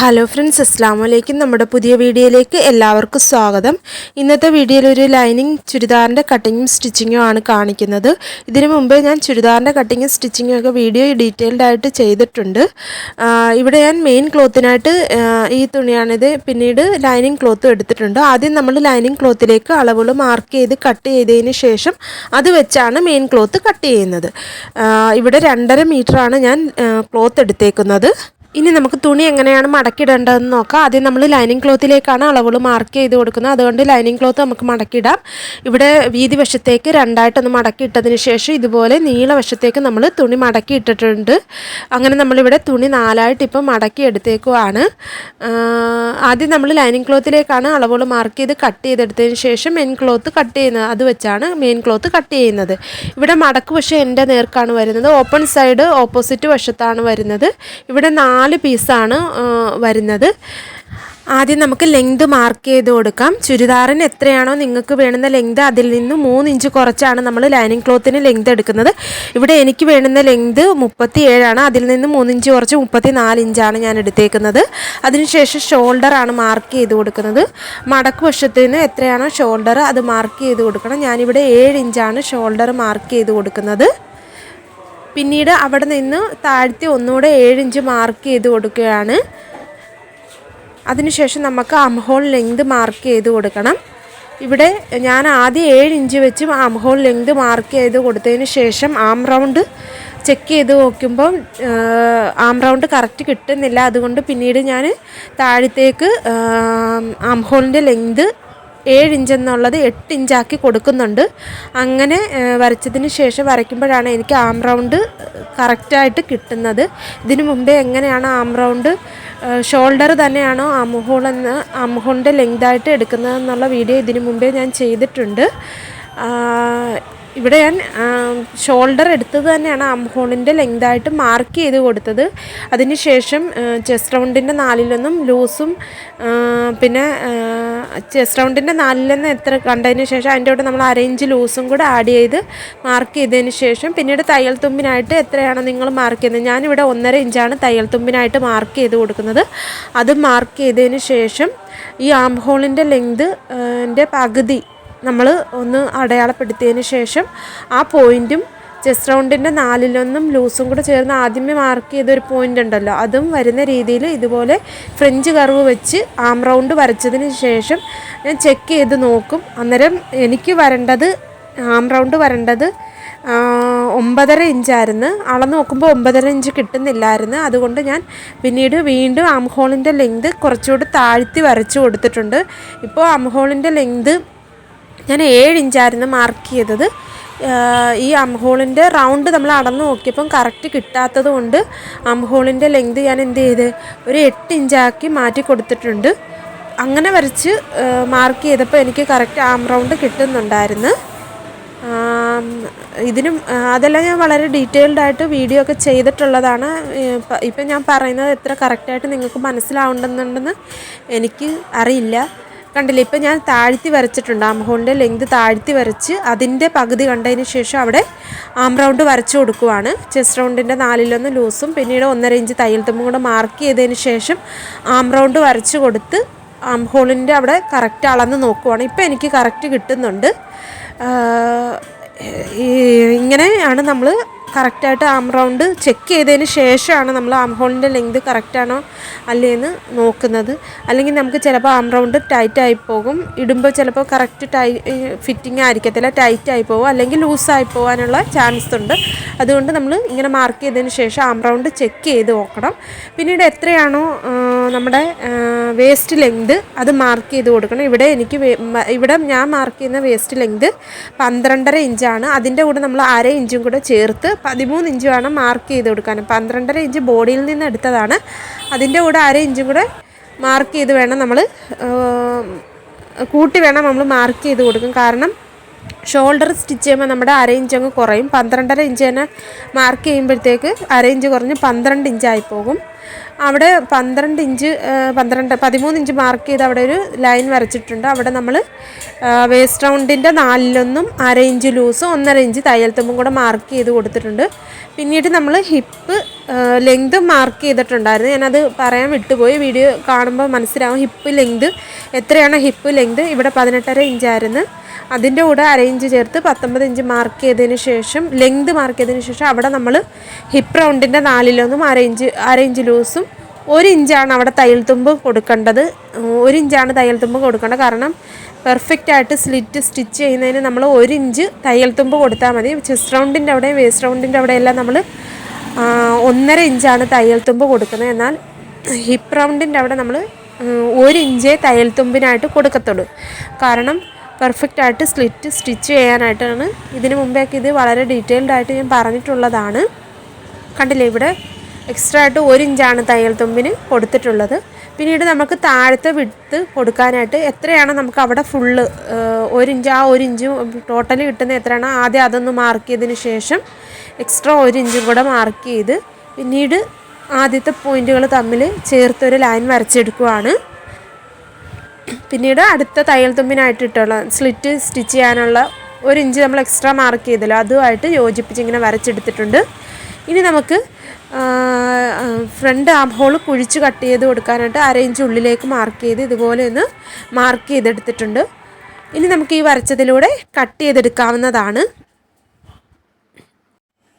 Hello friends, അസ്സലാമു അലൈക്കും. നമ്മുടെ പുതിയ വീഡിയോയിലേക്ക് എല്ലാവർക്കും സ്വാഗതം. ഇന്നത്തെ വീഡിയോയിൽ ഒരു ലൈനിങ് ചുരിദാറിൻ്റെ കട്ടിങ്ങും സ്റ്റിച്ചിങ്ങും ആണ് കാണിക്കുന്നത്. ഇതിനു മുമ്പേ ഞാൻ ചുരിദാറിൻ്റെ കട്ടിങ്ങും സ്റ്റിച്ചിങ്ങും ഒക്കെ വീഡിയോ ഡീറ്റെയിൽഡ് ആയിട്ട് ചെയ്തിട്ടുണ്ട്. ഇവിടെ ഞാൻ മെയിൻ ക്ലോത്തിനായിട്ട് ഈ തുണിയാണിത്. പിന്നീട് ലൈനിങ് ക്ലോത്തും എടുത്തിട്ടുണ്ട്. ആദ്യം നമ്മൾ ലൈനിങ് ക്ലോത്തിലേക്ക് അളവുകൾ മാർക്ക് ചെയ്ത് കട്ട് ചെയ്തതിന് ശേഷം അത് വെച്ചാണ് മെയിൻ ക്ലോത്ത് കട്ട് ചെയ്യുന്നത്. ഇവിടെ 2.5 മീറ്ററാണ് ഞാൻ ക്ലോത്ത് എടുത്തേക്കുന്നത്. ഇനി നമുക്ക് തുണി എങ്ങനെയാണ് മടക്കിയിടേണ്ടതെന്ന് നോക്കാം. ആദ്യം നമ്മൾ ലൈനിങ് ക്ലോത്തിലേക്കാണ് അളവുകൾ മാർക്ക് ചെയ്ത് കൊടുക്കുന്നത്. അതുകൊണ്ട് ലൈനിങ് ക്ലോത്ത് നമുക്ക് മടക്കിയിടാം. ഇവിടെ വീതി വശത്തേക്ക് രണ്ടായിട്ടൊന്ന് മടക്കിയിട്ടതിന് ശേഷം ഇതുപോലെ നീള വശത്തേക്ക് നമ്മൾ തുണി മടക്കി ഇട്ടിട്ടുണ്ട്. അങ്ങനെ നമ്മളിവിടെ തുണി 4ആയിട്ട് ഇപ്പം മടക്കി എടുത്തേക്കുവാണ്. ആദ്യം നമ്മൾ ലൈനിങ് ക്ലോത്തിലേക്കാണ് അളവുകൾ മാർക്ക് ചെയ്ത് കട്ട് ചെയ്തെടുത്തതിന് ശേഷം മെയിൻ ക്ലോത്ത് കട്ട് ചെയ്യുന്നത്. അത് വെച്ചാണ് മെയിൻ ക്ലോത്ത് കട്ട് ചെയ്യുന്നത്. ഇവിടെ മടക്ക് വശം എൻ്റെ നേർക്കാണ് വരുന്നത്. ഓപ്പൺ സൈഡ് ഓപ്പോസിറ്റ് വശത്താണ് വരുന്നത്. ഇവിടെ 4 പീസാണ് വരുന്നത്. ആദ്യം നമുക്ക് ലെങ്ത് മാർക്ക് ചെയ്ത് കൊടുക്കാം. ചുരിദാറിന് എത്രയാണോ നിങ്ങൾക്ക് വേണ്ടുന്ന ലെങ്ത് അതിൽ നിന്ന് 3 ഇഞ്ച് കുറച്ചാണ് നമ്മൾ ലൈനിങ് ക്ലോത്തിന് ലെങ്ത് എടുക്കുന്നത്. ഇവിടെ എനിക്ക് വേണ്ടുന്ന ലെങ്ത് 37 ആണ്. അതിൽ നിന്ന് 3 ഇഞ്ച് കുറച്ച് 34 ഇഞ്ചാണ് ഞാൻ എടുത്തേക്കുന്നത്. അതിനുശേഷം ഷോൾഡറാണ് മാർക്ക് ചെയ്ത് കൊടുക്കുന്നത്. മടക്ക് വശത്തിന് എത്രയാണോ ഷോൾഡർ അത് മാർക്ക് ചെയ്ത് കൊടുക്കണം. ഞാനിവിടെ 7 ഇഞ്ചാണ് ഷോൾഡർ മാർക്ക് ചെയ്ത് കൊടുക്കുന്നത്. പിന്നീട് അവിടെ നിന്ന് താഴ്ത്തി ഒന്നുകൂടെ 7 ഇഞ്ച് മാർക്ക് ചെയ്ത് കൊടുക്കുകയാണ്. അതിനുശേഷം നമുക്ക് ആം ഹോൾ ലെങ്ത് മാർക്ക് ചെയ്ത് കൊടുക്കണം. ഇവിടെ ഞാൻ ആദ്യം 7 ഇഞ്ച് വെച്ച് ആം ഹോൾ ലെങ്ത് മാർക്ക് ചെയ്ത് കൊടുത്തതിന് ശേഷം ആം റൗണ്ട് ചെക്ക് ചെയ്ത് നോക്കുമ്പം ആം റൗണ്ട് കറക്റ്റ് കിട്ടുന്നില്ല. അതുകൊണ്ട് പിന്നീട് ഞാൻ താഴത്തേക്ക് ആം ഹോളിൻ്റെ ലെങ്ത് 7 ഇഞ്ച് എന്നുള്ളത് 8 ഇഞ്ചാക്കി കൊടുക്കുന്നുണ്ട്. അങ്ങനെ വരച്ചതിന് ശേഷം വരയ്ക്കുമ്പോഴാണ് എനിക്ക് ആം റൗണ്ട് കറക്റ്റായിട്ട് കിട്ടുന്നത്. ഇതിനു മുമ്പേ എങ്ങനെയാണ് ആം റൗണ്ട് ഷോൾഡർ തന്നെയാണോ ആം ഹോളിൻ്റെ ലെങ്തായിട്ട് എടുക്കുന്നതെന്നുള്ള വീഡിയോ ഇതിനു മുമ്പേ ഞാൻ ചെയ്തിട്ടുണ്ട്. ഇവിടെ ഞാൻ ഷോൾഡർ എടുത്തത് തന്നെയാണ് ആം ഹോളിൻ്റെ ലെങ്തായിട്ട് മാർക്ക് ചെയ്ത് കൊടുത്തത്. അതിനുശേഷം ചെസ്റ്റ് റൗണ്ടിൻ്റെ 4-1 ലൂസും പിന്നെ ചെസ്റ്റ് റൗണ്ടിൻ്റെ 4-1 എത്ര കണ്ടതിന് ശേഷം അതിൻ്റെ കൂടെ നമ്മൾ 1/2 ഇഞ്ച് ലൂസും കൂടെ ആഡ് ചെയ്ത് മാർക്ക് ചെയ്തതിന് ശേഷം പിന്നീട് തയ്യൽ തുമ്പിനായിട്ട് എത്രയാണോ നിങ്ങൾ മാർക്ക് ചെയ്യുന്നത്, ഞാനിവിടെ 1.5 ഇഞ്ചാണ് തയ്യൽ തുമ്പിനായിട്ട് മാർക്ക് ചെയ്ത് കൊടുക്കുന്നത്. അത് മാർക്ക് ചെയ്തതിന് ശേഷം ഈ ആം ഹോളിൻ്റെ ലെങ്ത് ൻ്റെ പകുതി നമ്മൾ ഒന്ന് അടയാളപ്പെടുത്തിയതിന് ശേഷം ആ പോയിൻറ്റും ചെസ്റ്റ് റൗണ്ടിൻ്റെ 4-1 ലൂസും കൂടെ ചേർന്ന് ആദ്യമേ മാർക്ക് ചെയ്തൊരു പോയിൻ്റ് ഉണ്ടല്ലോ, അതും വരുന്ന രീതിയിൽ ഇതുപോലെ ഫ്രഞ്ച് കർവ് വെച്ച് ആം റൗണ്ട് വരച്ചതിന് ശേഷം ഞാൻ ചെക്ക് ചെയ്ത് നോക്കും. അന്നേരം എനിക്ക് വരേണ്ടത് ആം റൗണ്ട് വരേണ്ടത് 9.5 ഇഞ്ചായിരുന്നു. അളന്ന് നോക്കുമ്പോൾ 9.5 ഇഞ്ച് കിട്ടുന്നില്ലായിരുന്നു. അതുകൊണ്ട് ഞാൻ പിന്നീട് വീണ്ടും ആം ഹോളിൻ്റെ ലെങ്ത് കുറച്ചുകൂടി താഴ്ത്തി വരച്ച് കൊടുത്തിട്ടുണ്ട്. ഇപ്പോൾ ആം ഹോളിൻ്റെ ലെങ്ത് ഞാൻ 7 ഇഞ്ചായിരുന്നു മാർക്ക് ചെയ്തത്. ഈ ആം ഹോളിൻ്റെ റൗണ്ട് നമ്മൾ അളന്ന് നോക്കിയപ്പം കറക്റ്റ് കിട്ടാത്തത് കൊണ്ട് ആം ഹോളിൻ്റെ ലെങ്ത് ഞാൻ എന്ത് ചെയ്ത് ഒരു 8 ഇഞ്ചാക്കി മാറ്റി കൊടുത്തിട്ടുണ്ട്. അങ്ങനെ വരച്ച് മാർക്ക് ചെയ്തപ്പോൾ എനിക്ക് കറക്റ്റ് ആം റൗണ്ട് കിട്ടുന്നുണ്ടായിരുന്നു. ഇതിനും അതെല്ലാം ഞാൻ വളരെ ഡീറ്റെയിൽഡ് ആയിട്ട് വീഡിയോ ഒക്കെ ചെയ്തിട്ടുള്ളതാണ്. ഇപ്പം ഞാൻ പറയുന്നത് എത്ര കറക്റ്റായിട്ട് നിങ്ങൾക്ക് മനസ്സിലാവുന്നുണ്ടെന്ന് എനിക്ക് അറിയില്ല. കണ്ടില്ലേ, ഇപ്പം ഞാൻ താഴ്ത്തി വരച്ചിട്ടുണ്ട്. ആം ഹോളിൻ്റെ ലെങ്ത് താഴ്ത്തി വരച്ച് അതിൻ്റെ പകുതി കണ്ടതിന് ശേഷം അവിടെ ആം റൗണ്ട് വരച്ച് കൊടുക്കുവാണ്. ചെസ്റ്റ് റൗണ്ടിൻ്റെ 4-1 ലൂസും പിന്നീട് 1.5 ഇഞ്ച് തയ്യൽ തുമ്പും കൂടെ മാർക്ക് ചെയ്തതിന് ശേഷം ആം റൗണ്ട് വരച്ച് കൊടുത്ത് ആം ഹോളിൻ്റെ അവിടെ കറക്റ്റ് അളന്ന് നോക്കുവാണ്. ഇപ്പം എനിക്ക് കറക്റ്റ് കിട്ടുന്നുണ്ട്. ഇങ്ങനെയാണ് നമ്മൾ കറക്റ്റായിട്ട് ആം റൗണ്ട് ചെക്ക് ചെയ്തതിന് ശേഷമാണ് നമ്മൾ ആം ഹോളിൻ്റെ ലെങ്ത് കറക്റ്റാണോ അല്ലേന്ന് നോക്കുന്നത്. അല്ലെങ്കിൽ നമുക്ക് ചിലപ്പോൾ ആം റൗണ്ട് ടൈറ്റായി പോകും. ഇടുമ്പോൾ ചിലപ്പോൾ കറക്റ്റ് ഫിറ്റിംഗ് ആയിരിക്കത്തില്ല, ടൈറ്റായി പോകും, അല്ലെങ്കിൽ ലൂസായി പോകാനുള്ള ചാൻസ് ഉണ്ട്. അതുകൊണ്ട് നമ്മൾ ഇങ്ങനെ മാർക്ക് ചെയ്തതിന് ശേഷം ആം റൗണ്ട് ചെക്ക് ചെയ്ത് നോക്കണം. പിന്നീട് എത്രയാണോ നമ്മുടെ വേസ്റ്റ് ലെങ്ത് അത് മാർക്ക് ചെയ്ത് കൊടുക്കണം. ഇവിടെ ഞാൻ മാർക്ക് ചെയ്യുന്ന വേസ്റ്റ് ലെങ്ത് 12.5 ഇഞ്ചാണ്. അതിൻ്റെ കൂടെ നമ്മൾ 1/2 ഇഞ്ചും കൂടെ ചേർത്ത് 13 ഇഞ്ച് വേണം മാർക്ക് ചെയ്ത് കൊടുക്കാൻ. 12.5 ഇഞ്ച് ബോഡിയിൽ നിന്ന് എടുത്തതാണ്. അതിൻ്റെ കൂടെ 1/2 ഇഞ്ചും കൂടെ മാർക്ക് ചെയ്ത് വേണം നമ്മൾ കൂട്ടി വേണം നമ്മൾ മാർക്ക് ചെയ്ത് കൊടുക്കും. കാരണം ഷോൾഡർ സ്റ്റിച്ച് ചെയ്യുമ്പോൾ നമ്മുടെ അര ഇഞ്ച് അങ്ങ് കുറയും. 12.5 ഇഞ്ച് തന്നെ മാർക്ക് ചെയ്യുമ്പോഴത്തേക്ക് അര ഇഞ്ച് കുറഞ്ഞ് 12 ഇഞ്ചായി പോകും. അവിടെ 13 ഇഞ്ച് മാർക്ക് ചെയ്ത് അവിടെ ഒരു ലൈൻ വരച്ചിട്ടുണ്ട്. അവിടെ നമ്മൾ വേസ്റ്റ് റൗണ്ടിൻ്റെ 4/1 അര ഇഞ്ച് ലൂസ് 1.5 ഇഞ്ച് തയ്യൽ തുമ്പും കൂടെ മാർക്ക് ചെയ്ത് കൊടുത്തിട്ടുണ്ട്. പിന്നീട് നമ്മൾ ഹിപ്പ് ലെങ്ത് മാർക്ക് ചെയ്തിട്ടുണ്ടായിരുന്നു. ഞാനത് പറയാൻ വിട്ടുപോയി. വീഡിയോ കാണുമ്പോൾ മനസ്സിലാവും ഹിപ്പ് ലെങ്ത് എത്രയാണ്. ഹിപ്പ് ലെങ്ത് ഇവിടെ 18.5 ഇഞ്ചായിരുന്നു. അതിൻ്റെ കൂടെ അര ഇഞ്ച് ചേർത്ത് 19 ഇഞ്ച് മാർക്ക് ചെയ്തതിന് ശേഷം ലെങ്ത് മാർക്ക് ചെയ്തതിന് ശേഷം അവിടെ നമ്മൾ ഹിപ്പ് റൗണ്ടിൻ്റെ 4/1 അര ഇഞ്ച് ലൂസും 1 ഇഞ്ചാണ് അവിടെ തയ്യൽ തുമ്പ് കൊടുക്കേണ്ടത്. 1 ഇഞ്ചാണ് തയ്യൽ തുമ്പ് കൊടുക്കേണ്ടത്. കാരണം പെർഫെക്റ്റ് ആയിട്ട് സ്ലിറ്റ് സ്റ്റിച്ച് ചെയ്യുന്നതിന് നമ്മൾ 1 ഇഞ്ച് തയ്യൽ തുമ്പ് കൊടുത്താൽ മതി. ചെസ്റ്റ് റൗണ്ടിൻ്റെ അവിടെ വേസ്റ്റ് റൗണ്ടിൻ്റെ അവിടെ എല്ലാം നമ്മൾ 1.5 ഇഞ്ചാണ് തയ്യൽ തുമ്പ് കൊടുക്കുന്നത്. എന്നാൽ ഹിപ്പ് റൗണ്ടിൻ്റെ അവിടെ നമ്മൾ 1 ഇഞ്ചേ തയ്യൽ തുമ്പിനായിട്ട് കൊടുക്കത്തുള്ളൂ. കാരണം പെർഫെക്റ്റ് ആയിട്ട് സ്ലിറ്റ് സ്റ്റിച്ച് ചെയ്യാനായിട്ടാണ്. ഇതിന് മുമ്പേക്ക് ഇത് വളരെ ഡീറ്റെയിൽഡ് ആയിട്ട് ഞാൻ പറഞ്ഞിട്ടുള്ളതാണ്. കണ്ടില്ലേ, ഇവിടെ എക്സ്ട്രാ ആയിട്ട് 1 ഇഞ്ചാണ് തയ്യൽ തുമ്പിന് കൊടുത്തിട്ടുള്ളത്. പിന്നീട് നമുക്ക് താഴത്തെ വിഡ്ത്ത് കൊടുക്കാനായിട്ട് എത്രയാണ് നമുക്ക് അവിടെ ഫുള്ള് 1 ഇഞ്ച്, ആ 1 ഇഞ്ച് ടോട്ടലി കിട്ടുന്ന എത്രയാണ് ആദ്യം അതൊന്ന് മാർക്ക് ചെയ്തതിന് ശേഷം എക്സ്ട്രാ 1 ഇഞ്ചും കൂടെ മാർക്ക് ചെയ്ത് പിന്നീട് ആദ്യത്തെ പോയിൻറ്റുകൾ തമ്മിൽ ചേർത്തൊരു ലൈൻ വരച്ചെടുക്കുകയാണ്. പിന്നീട് അടുത്ത തയ്യൽ തുമ്പിനായിട്ട് ഇട്ടുള്ള സ്ലിറ്റ് സ്റ്റിച്ച് ചെയ്യാനുള്ള 1 ഇഞ്ച് നമ്മൾ എക്സ്ട്രാ മാർക്ക് ചെയ്തല്ലോ, അതുമായിട്ട് യോജിപ്പിച്ച് ഇങ്ങനെ വരച്ചെടുത്തിട്ടുണ്ട്. ഇനി നമുക്ക് ഫ്രണ്ട് ആം ഹോൾ കുഴിച്ച് കട്ട് ചെയ്ത് കൊടുക്കാനായിട്ട് അര ഇഞ്ച് ഉള്ളിലേക്ക് മാർക്ക് ചെയ്ത് ഇതുപോലെ ഒന്ന് മാർക്ക് ചെയ്തെടുത്തിട്ടുണ്ട്. ഇനി നമുക്ക് ഈ വരച്ചതിലൂടെ കട്ട് ചെയ്തെടുക്കാവുന്നതാണ്.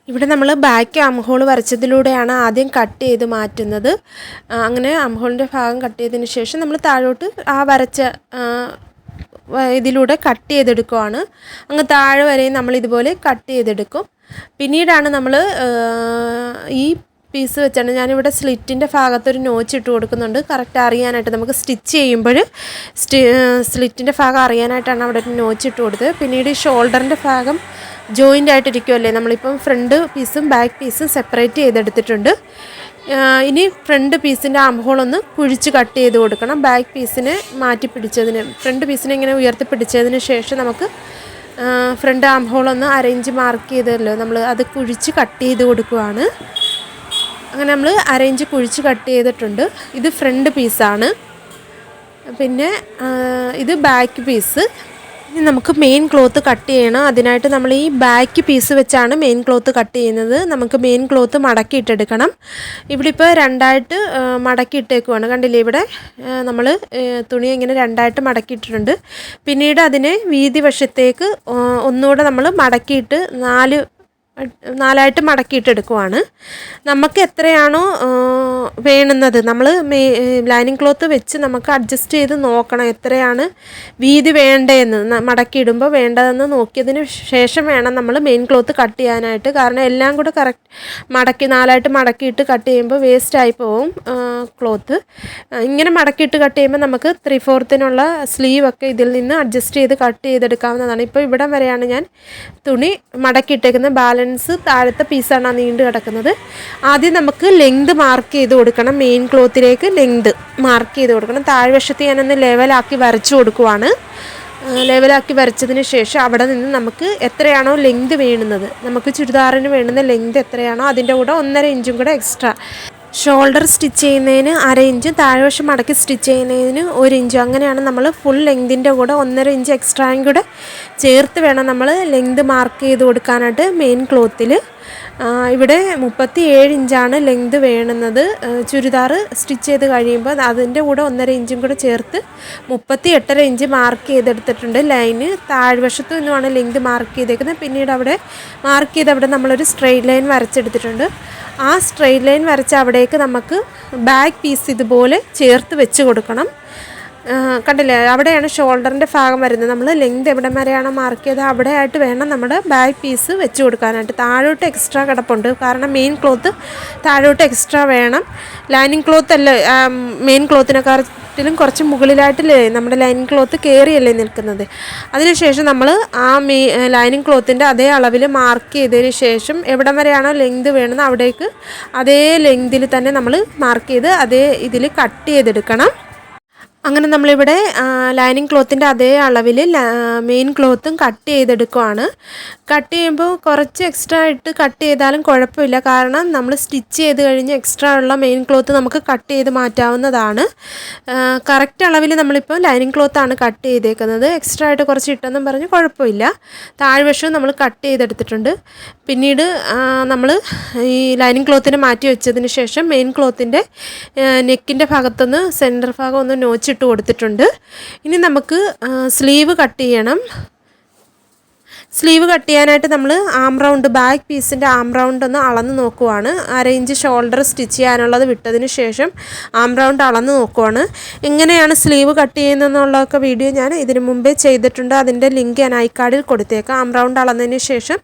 ഇവിടെ നമ്മൾ ബാക്ക് ആം ഹോൾ വരച്ചതിലൂടെയാണ് ആദ്യം കട്ട് ചെയ്ത് മാറ്റുന്നത്. അങ്ങനെ ആം ഹോളിൻ്റെ ഭാഗം കട്ട് ചെയ്തതിന് ശേഷം നമ്മൾ താഴോട്ട് ആ വരച്ച ഇതിലൂടെ കട്ട് ചെയ്തെടുക്കുവാണ്. അങ്ങ് താഴെ വരെയും നമ്മൾ ഇതുപോലെ കട്ട് ചെയ്തെടുക്കും. പിന്നീടാണ് നമ്മൾ ഈ പീസ് വെച്ചാണ് ഞാനിവിടെ സ്ലിറ്റിൻ്റെ ഭാഗത്തൊരു നോച്ച് ഇട്ട് കൊടുക്കുന്നുണ്ട്. കറക്റ്റ് അറിയാനായിട്ട് നമുക്ക് സ്റ്റിച്ച് ചെയ്യുമ്പോൾ സ്ലിറ്റിൻ്റെ ഭാഗം അറിയാനായിട്ടാണ് അവിടെ ഒരു നോച്ച് ഇട്ട് കൊടുത്തത്. പിന്നീട് ഈ ഷോൾഡറിൻ്റെ ഭാഗം ജോയിൻ്റ് ആയിട്ടിരിക്കുമല്ലേ, നമ്മളിപ്പം ഫ്രണ്ട് പീസും ബാക്ക് പീസും സെപ്പറേറ്റ് ചെയ്തെടുത്തിട്ടുണ്ട്. ഇനി ഫ്രണ്ട് പീസിൻ്റെ ആം ഹോളൊന്ന് കുഴിച്ച് കട്ട് ചെയ്ത് കൊടുക്കണം. ബാക്ക് പീസിനെ മാറ്റി പിടിച്ചതിന് ഫ്രണ്ട് പീസിനെ ഇങ്ങനെ ഉയർത്തി പിടിച്ചതിന് ശേഷം നമുക്ക് ഫ്രണ്ട് ആം ഹോളൊന്ന് അര ഇഞ്ച് മാർക്ക് ചെയ്തല്ലോ, നമ്മൾ അത് കുഴിച്ച് കട്ട് ചെയ്ത് കൊടുക്കുകയാണ്. അങ്ങനെ നമ്മൾ അര ഇഞ്ച് കുഴിച്ച് കട്ട് ചെയ്തിട്ടുണ്ട്. ഇത് ഫ്രണ്ട് പീസാണ്. പിന്നെ ഇത് ബാക്ക് പീസ്. ഇനി നമുക്ക് മെയിൻ ക്ലോത്ത് കട്ട് ചെയ്യണം. അതിനായിട്ട് നമ്മൾ ഈ ബാക്ക് പീസ് വെച്ചാണ് മെയിൻ ക്ലോത്ത് കട്ട് ചെയ്യുന്നത്. നമുക്ക് മെയിൻ ക്ലോത്ത് മടക്കിയിട്ടെടുക്കണം. ഇവിടെ ഇപ്പോൾ രണ്ടായിട്ട് മടക്കിയിട്ടേക്കുവാണ്. കണ്ടില്ലേ, ഇവിടെ നമ്മൾ തുണി ഇങ്ങനെ രണ്ടായിട്ട് മടക്കിയിട്ടിട്ടുണ്ട്. പിന്നീട് അതിനെ വീതി വശത്തേക്ക് ഒന്നുകൂടെ നമ്മൾ മടക്കിയിട്ട് നാലായിട്ട് മടക്കിയിട്ടെടുക്കുവാണ്. നമുക്ക് എത്രയാണോ വേണ്ടുന്നത് നമ്മൾ ലൈനിങ് ക്ലോത്ത് വെച്ച് നമുക്ക് അഡ്ജസ്റ്റ് ചെയ്ത് നോക്കണം എത്രയാണ് വീതി വേണ്ടതെന്ന്. മടക്കിയിടുമ്പോൾ വേണ്ടതെന്ന് നോക്കിയതിന് ശേഷം വേണം നമ്മൾ മെയിൻ ക്ലോത്ത് കട്ട് ചെയ്യാനായിട്ട്. കാരണം എല്ലാം കൂടെ കറക്റ്റ് നാലായിട്ട് മടക്കിയിട്ട് കട്ട് ചെയ്യുമ്പോൾ വേസ്റ്റായി പോവും ക്ലോത്ത്. ഇങ്ങനെ മടക്കിയിട്ട് കട്ട് ചെയ്യുമ്പോൾ നമുക്ക് 3/4 സ്ലീവൊക്കെ ഇതിൽ നിന്ന് അഡ്ജസ്റ്റ് ചെയ്ത് കട്ട് ചെയ്തെടുക്കാവുന്നതാണ്. ഇപ്പോൾ ഇവിടം വരെയാണ് ഞാൻ തുണി മടക്കിയിട്ടേക്കുന്നത്. ബാലൻസ് താഴത്തെ പീസാണ് നീണ്ടു കിടക്കുന്നത്. ആദ്യം നമുക്ക് ലെങ്ത് മാർക്ക് ചെയ്ത് കൊടുക്കണം. മെയിൻ ക്ലോത്തിലേക്ക് ലെങ്ത് മാർക്ക് ചെയ്ത് കൊടുക്കണം. താഴ്വശത്ത് ഞാനൊന്ന് ലെവലാക്കി വരച്ചു കൊടുക്കുവാണ്. ലെവലാക്കി വരച്ചതിന് ശേഷം അവിടെ നിന്ന് നമുക്ക് എത്രയാണോ ലെങ്ത് വേണ്ടുന്നത്, നമുക്ക് ചുരിദാറിന് വേണ്ടുന്ന ലെങ്ത് എത്രയാണോ അതിൻ്റെ കൂടെ 1.5 ഇഞ്ചും കൂടെ എക്സ്ട്രാ. ഷോൾഡർ സ്റ്റിച്ച് ചെയ്യുന്നതിന് അര ഇഞ്ചും താഴ്വശം മടക്കി സ്റ്റിച്ച് ചെയ്യുന്നതിന് 1 ഇഞ്ചും, അങ്ങനെയാണ് നമ്മൾ ഫുൾ ലെങ്തിൻ്റെ കൂടെ 1.5 ഇഞ്ച് എക്സ്ട്രായും കൂടെ ചേർത്ത് വേണം നമ്മൾ ലെങ്ത് മാർക്ക് ചെയ്ത് കൊടുക്കാനായിട്ട് മെയിൻ ക്ലോത്തിൽ. ഇവിടെ 37 ഇഞ്ചാണ് ലെങ്ത് വേണ്ടുന്നത്. ചുരിദാർ സ്റ്റിച്ച് ചെയ്ത് കഴിയുമ്പോൾ അതിൻ്റെ കൂടെ 1.5 ഇഞ്ചും കൂടെ ചേർത്ത് 38.5 ഇഞ്ച് മാർക്ക് ചെയ്തെടുത്തിട്ടുണ്ട്. ലൈന് താഴ്വശത്തു നിന്നുമാണ് ലെങ്ത് മാർക്ക് ചെയ്തേക്കുന്നത്. പിന്നീട് അവിടെ മാർക്ക് ചെയ്ത് അവിടെ നമ്മളൊരു സ്ട്രെയിറ്റ് ലൈൻ വരച്ചെടുത്തിട്ടുണ്ട്. ആ സ്ട്രെയിറ്റ് ലൈൻ വരച്ച അവിടേക്ക് നമുക്ക് ബാക്ക് പീസ് ഇതുപോലെ ചേർത്ത് വെച്ച് കൊടുക്കണം. കണ്ടില്ലേ, അവിടെയാണ് ഷോൾഡറിൻ്റെ ഭാഗം വരുന്നത്. നമ്മൾ ലെങ്ത് എവിടെ വരെയാണോ മാർക്ക് ചെയ്തത് അവിടെ ആയിട്ട് വേണം നമ്മുടെ ബാക്ക് പീസ് വെച്ച് കൊടുക്കാനായിട്ട്. താഴോട്ട് എക്സ്ട്രാ കിടപ്പുണ്ട്, കാരണം മെയിൻ ക്ലോത്ത് താഴോട്ട് എക്സ്ട്രാ വേണം. ലൈനിങ് ക്ലോത്ത് അല്ല, മെയിൻ ക്ലോത്തിനെക്കാട്ടിലും കുറച്ച് മുകളിലായിട്ടില്ലേ നമ്മുടെ ലൈനിങ് ക്ലോത്ത് കയറിയല്ലേ നിൽക്കുന്നത്. അതിനുശേഷം നമ്മൾ ആ ലൈനിങ് ക്ലോത്തിൻ്റെ അതേ അളവിൽ മാർക്ക് ചെയ്തതിന് ശേഷം എവിടം വരെയാണോ ലെങ്ത് വേണമെന്ന് അവിടേക്ക് അതേ ലെങ്തിൽ തന്നെ നമ്മൾ മാർക്ക് ചെയ്ത് അതേ ഇതിൽ കട്ട് ചെയ്തെടുക്കണം. അങ്ങനെ നമ്മളിവിടെ ലൈനിങ് ക്ലോത്തിൻ്റെ അതേ അളവിൽ മെയിൻ ക്ലോത്തും കട്ട് ചെയ്തെടുക്കുവാണ്. കട്ട് ചെയ്യുമ്പോൾ കുറച്ച് എക്സ്ട്രാ ഇട്ട് കട്ട് ചെയ്താലും കുഴപ്പമില്ല. കാരണം നമ്മൾ സ്റ്റിച്ച് ചെയ്ത് കഴിഞ്ഞ് എക്സ്ട്രാ ഉള്ള മെയിൻ ക്ലോത്ത് നമുക്ക് കട്ട് ചെയ്ത് മാറ്റാവുന്നതാണ്. കറക്റ്റ് അളവിൽ നമ്മളിപ്പോൾ ലൈനിങ് ക്ലോത്താണ് കട്ട് ചെയ്തേക്കുന്നത്. എക്സ്ട്രാ ആയിട്ട് കുറച്ച് ഇട്ടെന്നും പറഞ്ഞ് കുഴപ്പമില്ല. താഴ്വശവും നമ്മൾ കട്ട് ചെയ്തെടുത്തിട്ടുണ്ട്. പിന്നീട് നമ്മൾ ഈ ലൈനിങ് ക്ലോത്തിനെ മാറ്റി വെച്ചതിന് ശേഷം മെയിൻ ക്ലോത്തിൻ്റെ നെക്കിൻ്റെ ഭാഗത്തുനിന്ന് സെൻറ്റർ ഭാഗം ഒന്ന് നോച്ചിട്ട് കൊടുത്തിട്ടുണ്ട്. ഇനി നമുക്ക് സ്ലീവ് കട്ട് ചെയ്യണം. സ്ലീവ് കട്ട് ചെയ്യാനായിട്ട് നമ്മൾ ആം റൗണ്ട്, ബാക്ക് പീസിൻ്റെ ആം റൗണ്ട് ഒന്ന് അളന്ന് നോക്കുവാണ്. 1/2 ഇഞ്ച് ഷോൾഡർ സ്റ്റിച്ച് ചെയ്യാനുള്ളത് വിട്ടതിന് ശേഷം ആം റൗണ്ട് അളന്ന് നോക്കുവാണ്. എങ്ങനെയാണ് സ്ലീവ് കട്ട് ചെയ്യുന്നതെന്നുള്ളതൊക്കെ വീഡിയോ ഞാൻ ഇതിനു മുമ്പേ ചെയ്തിട്ടുണ്ട്. അതിൻ്റെ ലിങ്ക് ഞാൻ ഐക്കാർഡിൽ കൊടുത്തേക്കാം. ആം റൗണ്ട് അളന്നതിന് ശേഷം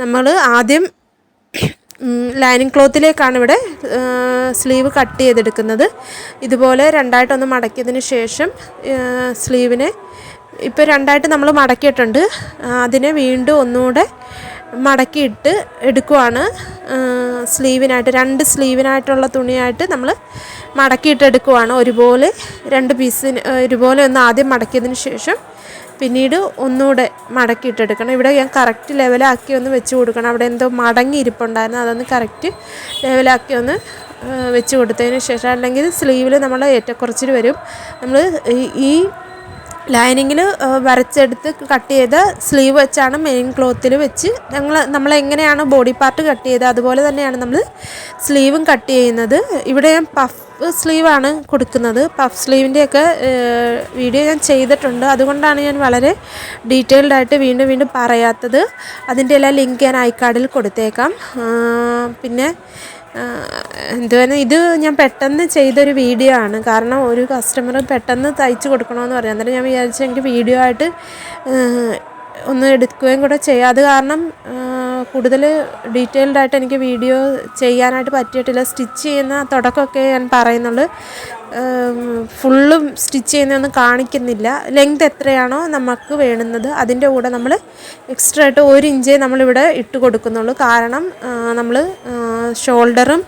നമ്മൾ ആദ്യം ലൈനിങ് ക്ലോത്തിലേക്കാണ് ഇവിടെ സ്ലീവ് കട്ട് ചെയ്തെടുക്കുന്നത്. ഇതുപോലെ രണ്ടായിട്ടൊന്ന് മടക്കിയതിന് ശേഷം സ്ലീവിനെ ഇപ്പോൾ രണ്ടായിട്ട് നമ്മൾ മടക്കിയിട്ടുണ്ട്. അതിനെ വീണ്ടും ഒന്നുകൂടെ മടക്കിയിട്ട് എടുക്കുവാണ്. സ്ലീവിനായിട്ട് 2 സ്ലീവിനായിട്ടുള്ള തുണിയായിട്ട് നമ്മൾ മടക്കിയിട്ട് എടുക്കുവാണ്. ഒരുപോലെ 2 പീസിന് ഒരുപോലെ ഒന്ന് ആദ്യം മടക്കിയതിന് ശേഷം പിന്നീട് ഒന്നുകൂടെ മടക്കിയിട്ടെടുക്കണം. ഇവിടെ ഞാൻ കറക്റ്റ് ലെവലാക്കി ഒന്ന് വെച്ച് കൊടുക്കണം. അവിടെ എന്തോ മടങ്ങി ഇരിപ്പുണ്ടായിരുന്നു, അതൊന്ന് കറക്റ്റ് ലെവലാക്കി ഒന്ന് വെച്ച് കൊടുത്തതിന് ശേഷം, അല്ലെങ്കിൽ സ്ലീവിൽ നമ്മൾ ഏറ്റക്കുറച്ചിൽ വരും. നമ്മൾ ഈ ലൈനിങ്ങിൽ വരച്ചെടുത്ത് കട്ട് ചെയ്ത സ്ലീവ് വെച്ചാണ് മെയിൻ ക്ലോത്തിൽ വെച്ച് നമ്മളെങ്ങനെയാണ് ബോഡി പാർട്ട് കട്ട് ചെയ്തത് അതുപോലെ തന്നെയാണ് നമ്മൾ സ്ലീവും കട്ട് ചെയ്യുന്നത്. ഇവിടെ ഞാൻ പഫ് സ്ലീവാണ് കൊടുക്കുന്നത്. പഫ് സ്ലീവിൻ്റെയൊക്കെ വീഡിയോ ഞാൻ ചെയ്തിട്ടുണ്ട്. അതുകൊണ്ടാണ് ഞാൻ വളരെ ഡീറ്റെയിൽഡ് ആയിട്ട് വീണ്ടും പറയാത്തത്. അതിൻ്റെ എല്ലാ ലിങ്ക് ഞാൻ ഐക്കാർഡിൽ കൊടുത്തേക്കാം. പിന്നെ എന്തുവാണ്, ഇത് ഞാൻ പെട്ടെന്ന് ചെയ്തൊരു വീഡിയോ ആണ്. കാരണം ഒരു കസ്റ്റമർ പെട്ടെന്ന് തയ്ച്ച് കൊടുക്കണമെന്ന് പറഞ്ഞു. അന്നേരം ഞാൻ വിചാരിച്ചു എനിക്ക് വീഡിയോ ആയിട്ട് ഒന്ന് എടുക്കുകയും കൂടെ ചെയ്യാം. അത് കാരണം കൂടുതൽ ഡീറ്റെയിൽഡ് ആയിട്ട് എനിക്ക് വീഡിയോ ചെയ്യാനായിട്ട് പറ്റിയിട്ടില്ല. സ്റ്റിച്ച് ചെയ്യുന്ന തുടക്കമൊക്കെ ഞാൻ പറയുന്നുള്ളൂ. ഫുള്ളും സ്റ്റിച്ച് ചെയ്യുന്നതൊന്നും കാണിക്കുന്നില്ല. ലെങ്ത് എത്രയാണോ നമുക്ക് വേണ്ടുന്നത് അതിൻ്റെ കൂടെ നമ്മൾ എക്സ്ട്രാ ആയിട്ട് 1 ഇഞ്ചേ നമ്മളിവിടെ ഇട്ട് കൊടുക്കുന്നുള്ളൂ. കാരണം നമ്മൾ ഷോൾഡറും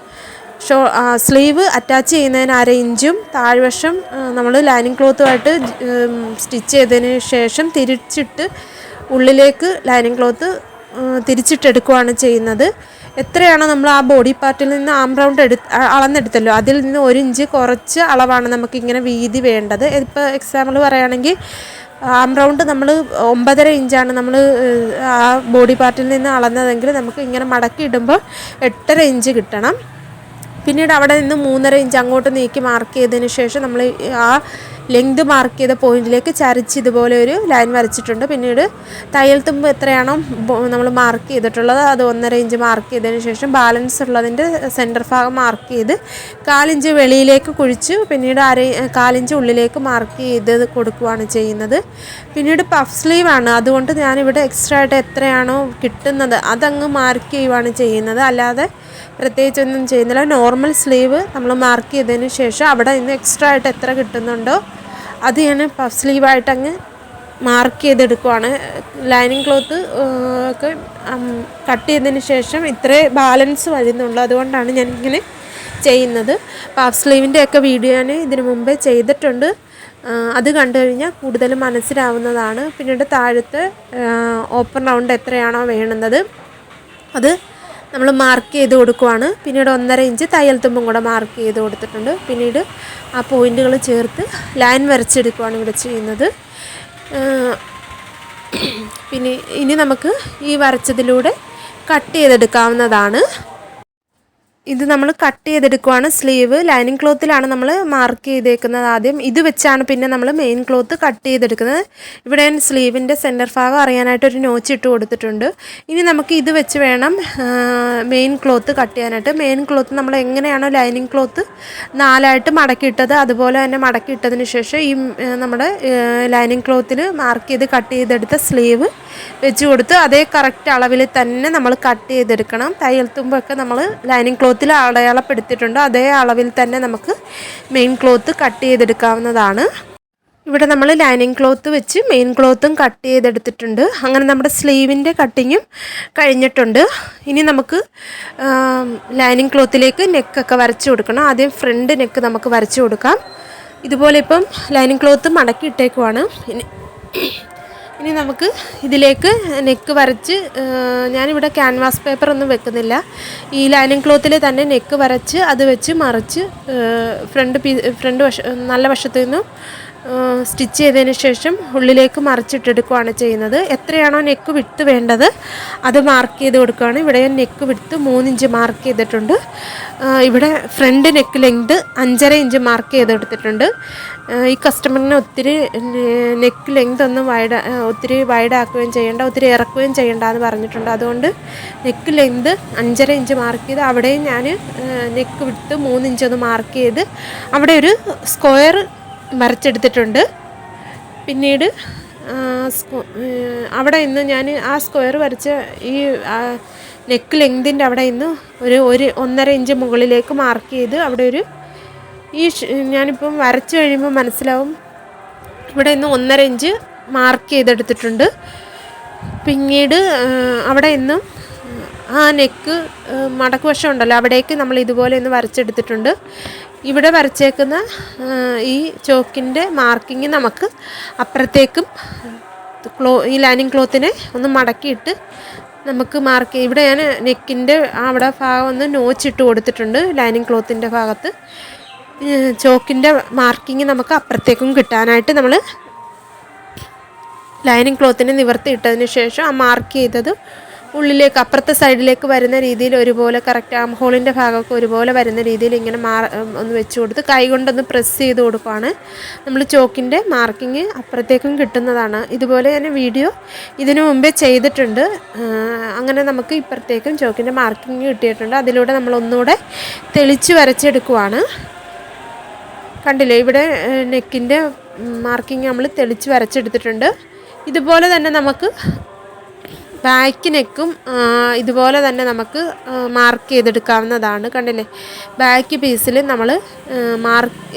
സ്ലീവ് അറ്റാച്ച് ചെയ്യുന്നതിന് 1/2 ഇഞ്ചും താഴ്വശം നമ്മൾ ലൈനിങ് ക്ലോത്തുമായിട്ട് സ്റ്റിച്ച് ചെയ്തതിന് ശേഷം തിരിച്ചിട്ട് ഉള്ളിലേക്ക് ലൈനിങ് ക്ലോത്ത് തിരിച്ചിട്ടെടുക്കുകയാണ് ചെയ്യുന്നത്. എത്രയാണോ നമ്മൾ ആ ബോഡി പാർട്ടിൽ നിന്ന് ആം റൗണ്ട് അളന്നെടുത്തല്ലോ, അതിൽ നിന്ന് 1 ഇഞ്ച് കുറച്ച് അളവാണ് നമുക്കിങ്ങനെ വീതി വേണ്ടത്. ഇപ്പോൾ എക്സാമ്പിൾ പറയുകയാണെങ്കിൽ ആം റൗണ്ട് നമ്മൾ 9.5 ഇഞ്ചാണ് നമ്മൾ ആ ബോഡി പാർട്ടിൽ നിന്ന് അളന്നതെങ്കിൽ നമുക്ക് ഇങ്ങനെ മടക്കി ഇടുമ്പോൾ 8.5 ഇഞ്ച് കിട്ടണം. പിന്നീട് അവിടെ നിന്ന് 3.5 ഇഞ്ച് അങ്ങോട്ട് നീക്കി മാർക്ക് ചെയ്തതിന് ശേഷം നമ്മൾ ആ ലെങ്ത് മാർക്ക് ചെയ്ത പോയിന്റിലേക്ക് ചരിച്ച് ഇതുപോലെ ഒരു ലൈൻ വരച്ചിട്ടുണ്ട്. പിന്നീട് തയ്യൽ തുമ്പ് എത്രയാണോ നമ്മൾ മാർക്ക് ചെയ്തിട്ടുള്ളത് അത് 1.5 ഇഞ്ച് മാർക്ക് ചെയ്തതിന് ശേഷം ബാലൻസ് ഉള്ളതിൻ്റെ സെൻറ്റർ ഭാഗം മാർക്ക് ചെയ്ത് 1/4 ഇഞ്ച് വെളിയിലേക്ക് കുഴിച്ച് പിന്നീട് 1/4 ഇഞ്ച് ഉള്ളിലേക്ക് മാർക്ക് ചെയ്ത് കൊടുക്കുകയാണ് ചെയ്യുന്നത്. പിന്നീട് പഫ് സ്ലീവ് ആണ്, അതുകൊണ്ട് ഞാനിവിടെ എക്സ്ട്രാ ആയിട്ട് എത്രയാണോ കിട്ടുന്നത് അതങ്ങ് മാർക്ക് ചെയ്യുകയാണ് ചെയ്യുന്നത്. അല്ലാതെ പ്രത്യേകിച്ചൊന്നും ചെയ്യുന്നില്ല. നോർമൽ സ്ലീവ് നമ്മൾ മാർക്ക് ചെയ്തതിന് ശേഷം അവിടെ നിന്ന് എക്സ്ട്രാ ആയിട്ട് എത്ര കിട്ടുന്നുണ്ടോ അത് ഞാൻ പഫ് സ്ലീവായിട്ട് അങ്ങ് മാർക്ക് ചെയ്തെടുക്കുവാണ്. ലൈനിങ് ക്ലോത്ത് ഒക്കെ കട്ട് ചെയ്തതിന് ശേഷം ഇത്രേ ബാലൻസ് വരുന്നുള്ളൂ. അതുകൊണ്ടാണ് ഞാനിങ്ങനെ ചെയ്യുന്നത്. പഫ് സ്ലീവിൻ്റെയൊക്കെ വീഡിയോ ഞാൻ ഇതിനു മുമ്പേ ചെയ്തിട്ടുണ്ട്. അത് കണ്ടു കഴിഞ്ഞാൽ കൂടുതൽ മനസ്സിലാവുന്നതാണ്. പിന്നീട് താഴത്തെ ഓപ്പൺ റൗണ്ട് എത്രയാണോ വേണ്ടുന്നത് അത് നമ്മൾ മാർക്ക് ചെയ്ത് കൊടുക്കുവാണ്. പിന്നീട് 1.5 ഇഞ്ച് തയ്യൽ തുമ്പും കൂടെ മാർക്ക് ചെയ്ത് കൊടുത്തിട്ടുണ്ട്. പിന്നീട് ആ പോയിൻറ്റുകൾ ചേർത്ത് ലൈൻ വരച്ചെടുക്കുവാണ് ഇവിടെ ചെയ്യുന്നത്. പിന്നെ ഇനി നമുക്ക് ഈ വരച്ചതിലൂടെ കട്ട് ചെയ്തെടുക്കാവുന്നതാണ്. ഇത് നമ്മൾ കട്ട് ചെയ്തെടുക്കുവാണ്. സ്ലീവ് ലൈനിങ് ക്ലോത്തിലാണ് നമ്മൾ മാർക്ക് ചെയ്തേക്കുന്നത് ആദ്യം. ഇത് വെച്ചാണ് പിന്നെ നമ്മൾ മെയിൻ ക്ലോത്ത് കട്ട് ചെയ്തെടുക്കുന്നത്. ഇവിടെ ഞാൻ സ്ലീവിൻ്റെ സെൻറ്റർ ഭാഗം അറിയാനായിട്ട് ഒരു നോച്ച് ഇട്ട് കൊടുത്തിട്ടുണ്ട്. ഇനി നമുക്ക് ഇത് വെച്ച് വേണം മെയിൻ ക്ലോത്ത് കട്ട് ചെയ്യാനായിട്ട്. മെയിൻ ക്ലോത്ത് നമ്മൾ എങ്ങനെയാണോ ലൈനിങ് ക്ലോത്ത് 4ആയിട്ട് മടക്കിയിട്ടത് അതുപോലെ തന്നെ മടക്കിയിട്ടതിന് ശേഷം ഈ നമ്മുടെ ലൈനിങ് ക്ലോത്തിൽ മാർക്ക് ചെയ്ത് കട്ട് ചെയ്തെടുത്ത സ്ലീവ് വെച്ച് കൊടുത്ത് അതേ കറക്റ്റ് അളവിൽ തന്നെ നമ്മൾ കട്ട് ചെയ്തെടുക്കണം. തയ്യൽ തുമ്പൊക്കെ നമ്മൾ ലൈനിങ് ക്ലോത്തിൽ അടയാളപ്പെടുത്തിയിട്ടുണ്ട്. അതേ അളവിൽ തന്നെ നമുക്ക് മെയിൻ ക്ലോത്ത് കട്ട് ചെയ്തെടുക്കാവുന്നതാണ്. ഇവിടെ നമ്മൾ ലൈനിങ് ക്ലോത്ത് വെച്ച് മെയിൻ ക്ലോത്തും കട്ട് ചെയ്തെടുത്തിട്ടുണ്ട്. അങ്ങനെ നമ്മുടെ സ്ലീവിൻ്റെ കട്ടിങ്ങും കഴിഞ്ഞിട്ടുണ്ട്. ഇനി നമുക്ക് ലൈനിങ് ക്ലോത്തിലേക്ക് നെക്കൊക്കെ വരച്ച് കൊടുക്കണം. ആദ്യം ഫ്രണ്ട് നെക്ക് നമുക്ക് വരച്ച് കൊടുക്കാം. ഇതുപോലെ ഇപ്പം ലൈനിങ് ക്ലോത്ത് മടക്കി ഇട്ടേക്കുവാണ്. ഇനി നമുക്ക് ഇതിലേക്ക് നെക്ക് വരച്ച്, ഞാനിവിടെ ക്യാൻവാസ് പേപ്പർ ഒന്നും വെക്കുന്നില്ല, ഈ ലൈനിങ് ക്ലോത്തിൽ തന്നെ നെക്ക് വരച്ച് അത് വെച്ച് മറിച്ച് ഫ്രണ്ട് നല്ല വശത്തു നിന്നും സ്റ്റിച്ച് ചെയ്തതിന് ശേഷം ഉള്ളിലേക്ക് മറിച്ചിട്ടെടുക്കുകയാണ് ചെയ്യുന്നത്. എത്രയാണോ നെക്ക് വിട്ട് വേണ്ടത് അത് മാർക്ക് ചെയ്ത് കൊടുക്കുകയാണ്. ഇവിടെ ഞാൻ നെക്ക് വിട്ട് 3 ഇഞ്ച് മാർക്ക് ചെയ്തിട്ടുണ്ട്. ഇവിടെ front neck length 5.5 inch mark ചെയ്തെടുത്തിട്ടുണ്ട്. ഈ കസ്റ്റമറിന് ഒത്തിരി നെക്ക് ലെങ്ത് ഒന്നും ഒത്തിരി വൈഡാക്കുകയും ചെയ്യേണ്ട, ഒത്തിരി ഇറക്കുകയും ചെയ്യേണ്ട എന്ന് പറഞ്ഞിട്ടുണ്ട്. അതുകൊണ്ട് നെക്ക് ലെങ്ത് 5.5 ഇഞ്ച് മാർക്ക് ചെയ്ത് അവിടെയും ഞാൻ നെക്ക് വിട്ട് 3 ഇഞ്ച് ഒന്ന് മാർക്ക് ചെയ്ത് അവിടെ ഒരു സ്ക്വയർ വരച്ചെടുത്തിട്ടുണ്ട്. പിന്നീട് അവിടെ ഇന്ന് ഞാൻ ആ സ്ക്വയർ വരച്ച ഈ നെക്ക് ലെങ്തിൻ്റെ അവിടെ ഇന്ന് ഒരു 1.5 ഇഞ്ച് മുകളിലേക്ക് മാർക്ക് ചെയ്ത് അവിടെ ഒരു ഞാനിപ്പം വരച്ച് കഴിയുമ്പോൾ മനസ്സിലാവും, ഇവിടെ ഇന്ന് 1.5 ഇഞ്ച് മാർക്ക് ചെയ്തെടുത്തിട്ടുണ്ട്. പിന്നീട് അവിടെ ഇന്നും ആ നെക്ക് മടക്ക് വശം ഉണ്ടല്ലോ, അവിടേക്ക് നമ്മൾ ഇതുപോലെ ഒന്ന് വരച്ചെടുത്തിട്ടുണ്ട്. ഇവിടെ വരച്ചേക്കുന്ന ഈ ചോക്കിൻ്റെ മാർക്കിങ് നമുക്ക് അപ്പുറത്തേക്കും ഈ ലൈനിങ് ക്ലോത്തിനെ ഒന്ന് മടക്കിയിട്ട് നമുക്ക് മാർക്ക് ഇവിടെ ഞാൻ നെക്കിൻ്റെ അവിടെ ഭാഗം ഒന്ന് നോച്ചിട്ട് കൊടുത്തിട്ടുണ്ട്. ലൈനിങ് ക്ലോത്തിൻ്റെ ഭാഗത്ത് ചോക്കിൻ്റെ മാർക്കിങ് നമുക്ക് അപ്പുറത്തേക്കും കിട്ടാനായിട്ട് നമ്മൾ ലൈനിങ് ക്ലോത്തിനെ നിവർത്തിയിട്ടതിന് ശേഷം ആ മാർക്ക് ചെയ്തത് ഉള്ളിലേക്ക് അപ്പുറത്തെ സൈഡിലേക്ക് വരുന്ന രീതിയിൽ ഒരുപോലെ കറക്റ്റ് ആം ഹോളിൻ്റെ ഭാഗമൊക്കെ ഒരുപോലെ വരുന്ന രീതിയിൽ ഇങ്ങനെ ഒന്ന് വെച്ച് കൊടുത്ത് കൈ കൊണ്ടൊന്ന് പ്രസ് ചെയ്ത് കൊടുക്കുകയാണ്. നമ്മൾ ചോക്കിൻ്റെ മാർക്കിങ് അപ്പുറത്തേക്കും കിട്ടുന്നതാണ്. ഇതുപോലെ ഞാൻ വീഡിയോ ഇതിനു മുമ്പേ ചെയ്തിട്ടുണ്ട്. അങ്ങനെ നമുക്ക് ഇപ്പുറത്തേക്കും ചോക്കിൻ്റെ മാർക്കിങ് കിട്ടിയിട്ടുണ്ട്. അതിലൂടെ നമ്മൾ ഒന്നുകൂടെ തെളിച്ച് വരച്ചെടുക്കുവാണ്. കണ്ടില്ലേ, ഇവിടെ നെക്കിൻ്റെ മാർക്കിങ് നമ്മൾ തെളിച്ച് വരച്ചെടുത്തിട്ടുണ്ട്. ഇതുപോലെ തന്നെ നമുക്ക് ബാക്ക് നെക്കും ഇതുപോലെ തന്നെ നമുക്ക് മാർക്ക് ചെയ്തെടുക്കാവുന്നതാണ്. കണ്ടില്ലേ, ബാക്ക് പീസിൽ നമ്മൾ